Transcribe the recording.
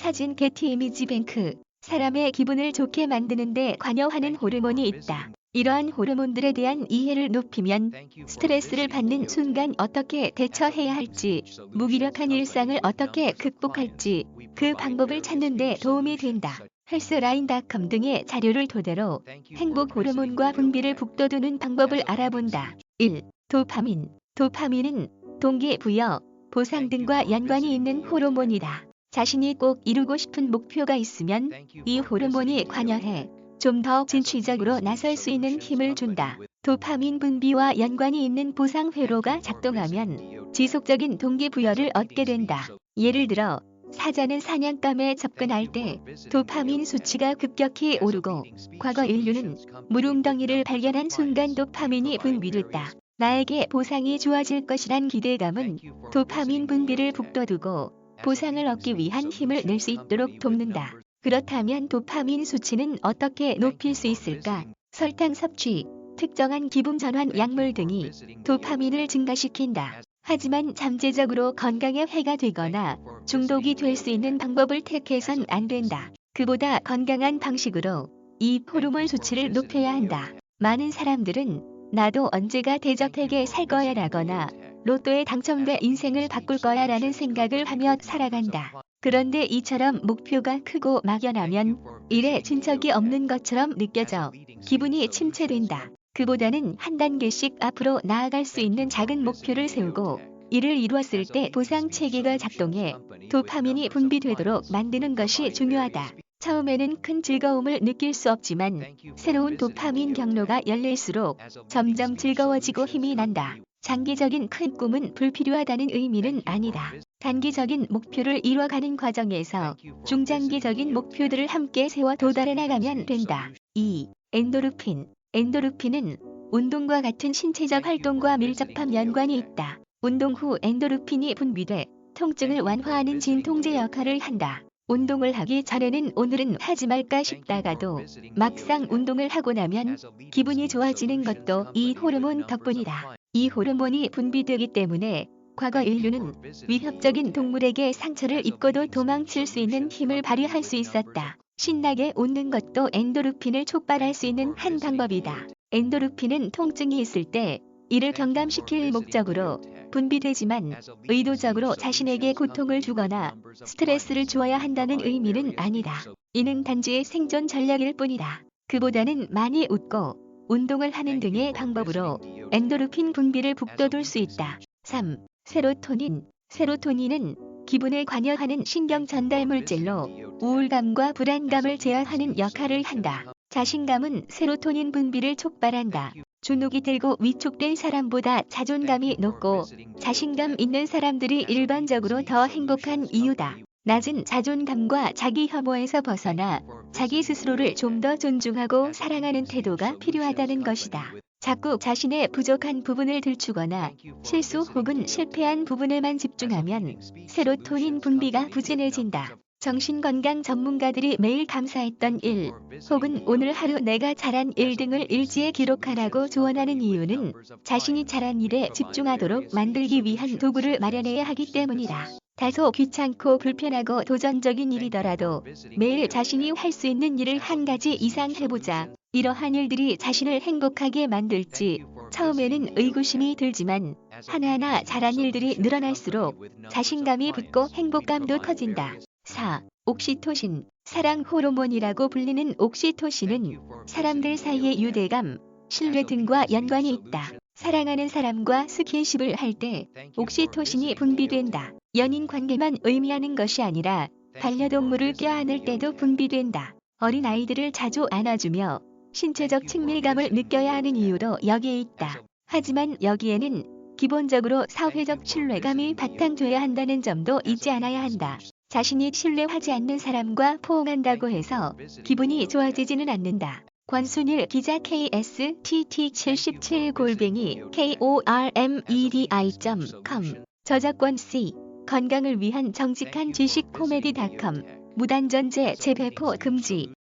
사진 게티 이미지 뱅크. 사람의 기분을 좋게 만드는 데 관여하는 호르몬이 있다. 이러한 호르몬들에 대한 이해를 높이면 스트레스를 받는 순간 어떻게 대처해야 할지, 무기력한 일상을 어떻게 극복할지 그 방법을 찾는 데 도움이 된다. 헬스라인.com 등의 자료를 토대로 행복 호르몬과 분비를 북돋우는 방법을 알아본다. 1. 도파민. 도파민은 동기부여, 보상 등과 연관이 있는 호르몬이다. 자신이 꼭 이루고 싶은 목표가 있으면 이 호르몬이 관여해 좀 더 진취적으로 나설 수 있는 힘을 준다. 도파민 분비와 연관이 있는 보상 회로가 작동하면 지속적인 동기부여를 얻게 된다. 예를 들어 사자는 사냥감에 접근할 때 도파민 수치가 급격히 오르고, 과거 인류는 물웅덩이를 발견한 순간 도파민이 분비됐다. 나에게 보상이 좋아질 것이란 기대감은 도파민 분비를 북돋우고 보상을 얻기 위한 힘을 낼 수 있도록 돕는다. 그렇다면 도파민 수치는 어떻게 높일 수 있을까? 설탕 섭취, 특정한 기분 전환 약물 등이 도파민을 증가시킨다. 하지만 잠재적으로 건강에 해가 되거나 중독이 될 수 있는 방법을 택해선 안 된다. 그보다 건강한 방식으로 이 호르몬 수치를 높여야 한다. 많은 사람들은 나도 언제가 대저택에 살 거야 라거나 로또에 당첨돼 인생을 바꿀 거야 라는 생각을 하며 살아간다. 그런데 이처럼 목표가 크고 막연하면 일에 진척이 없는 것처럼 느껴져 기분이 침체된다. 그보다는 한 단계씩 앞으로 나아갈 수 있는 작은 목표를 세우고 이를 이루었을 때 보상 체계가 작동해 도파민이 분비되도록 만드는 것이 중요하다. 처음에는 큰 즐거움을 느낄 수 없지만 새로운 도파민 경로가 열릴수록 점점 즐거워지고 힘이 난다. 장기적인 큰 꿈은 불필요하다는 의미는 아니다. 단기적인 목표를 이뤄가는 과정에서 중장기적인 목표들을 함께 세워 도달해 나가면 된다. 2. 엔도르핀. 엔도르핀은 운동과 같은 신체적 활동과 밀접한 연관이 있다. 운동 후 엔도르핀이 분비돼 통증을 완화하는 진통제 역할을 한다. 운동을 하기 전에는 오늘은 하지 말까 싶다가도 막상 운동을 하고 나면 기분이 좋아지는 것도 이 호르몬 덕분이다. 이 호르몬이 분비되기 때문에 과거 인류는 위협적인 동물에게 상처를 입고도 도망칠 수 있는 힘을 발휘할 수 있었다. 신나게 웃는 것도 엔도르핀을 촉발할 수 있는 한 방법이다. 엔도르핀은 통증이 있을 때 이를 경감시킬 목적으로 분비되지만 의도적으로 자신에게 고통을 주거나 스트레스를 주어야 한다는 의미는 아니다. 이는 단지 생존 전략일 뿐이다. 그보다는 많이 웃고 운동을 하는 등의 방법으로 엔도르핀 분비를 북돋울 수 있다. 3. 세로토닌. 세로토닌은 기분에 관여하는 신경 전달 물질로 우울감과 불안감을 제어하는 역할을 한다. 자신감은 세로토닌 분비를 촉발한다. 주눅이 들고 위축된 사람보다 자존감이 높고 자신감 있는 사람들이 일반적으로 더 행복한 이유다. 낮은 자존감과 자기 혐오에서 벗어나 자기 스스로를 좀 더 존중하고 사랑하는 태도가 필요하다는 것이다. 자꾸 자신의 부족한 부분을 들추거나 실수 혹은 실패한 부분에만 집중하면 세로토닌 분비가 부진해진다. 정신건강 전문가들이 매일 감사했던 일 혹은 오늘 하루 내가 잘한 일 등을 일지에 기록하라고 조언하는 이유는 자신이 잘한 일에 집중하도록 만들기 위한 도구를 마련해야 하기 때문이다. 다소 귀찮고 불편하고 도전적인 일이더라도 매일 자신이 할 수 있는 일을 한 가지 이상 해보자. 이러한 일들이 자신을 행복하게 만들지 처음에는 의구심이 들지만 하나하나 잘한 일들이 늘어날수록 자신감이 붙고 행복감도 커진다. 4. 옥시토신. 사랑 호르몬이라고 불리는 옥시토신은 사람들 사이의 유대감, 신뢰 등과 연관이 있다. 사랑하는 사람과 스킨십을 할 때 옥시토신이 분비된다. 연인 관계만 의미하는 것이 아니라 반려동물을 껴안을 때도 분비된다. 어린 아이들을 자주 안아주며 신체적 친밀감을 느껴야 하는 이유도 여기에 있다. 하지만 여기에는 기본적으로 사회적 신뢰감이 바탕돼야 한다는 점도 잊지 않아야 한다. 자신이 신뢰하지 않는 사람과 포옹한다고 해서 기분이 좋아지지는 않는다. 권순일 기자 KSTT77@kormedi.com 저작권 C. 건강을 위한 정직한 지식 코미디.com 무단전제 재배포 금지.